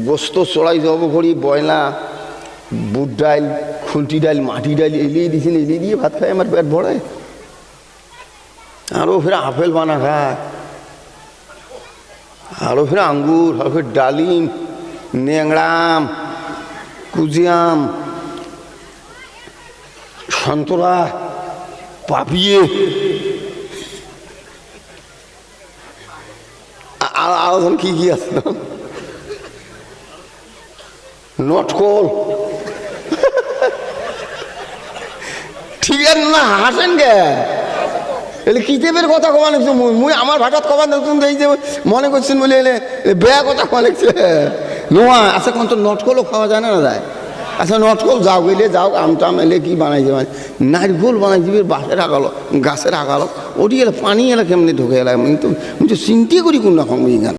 গোস্ত চড়াই যাব করি বয়লা বুট ডাল খুলটি ডাল মাটি ডাল এলিয়ে দিয়েছেন, এলিয়ে দিয়ে ভাত খায় আমার পেট ভরে। আরও ফের আপেল বানা খায়, আরও ফের আঙ্গুর, আরও ফের ডালিম, ন্যাংরাম, কুজিয়াম, সন্তরা, পাপিয়ে, আরো ধরুন কি কি আছে নটকল। ঠিক আছে না, হাসেন গে এলে কিতাবের কথা কমা লিখছে, মুই আমার ভাটাত কমা নতুন এই যে মনে করছেন বলে এলে বেয়া কথা কমা লিখছে নোয়া। আচ্ছা কোন তো নটকলও খাওয়া যায় না যায়? আচ্ছা নটকল যাও গেলে যাও, আমটাম এলে কি বানাই যাবে, নারকোল বানাই দিবি বাসের আগালো গাছের আগালো, ওটি এলে পানি এলে কেমনি ঢুকে এলাম, কিন্তু চিন্তা করি কোন রকম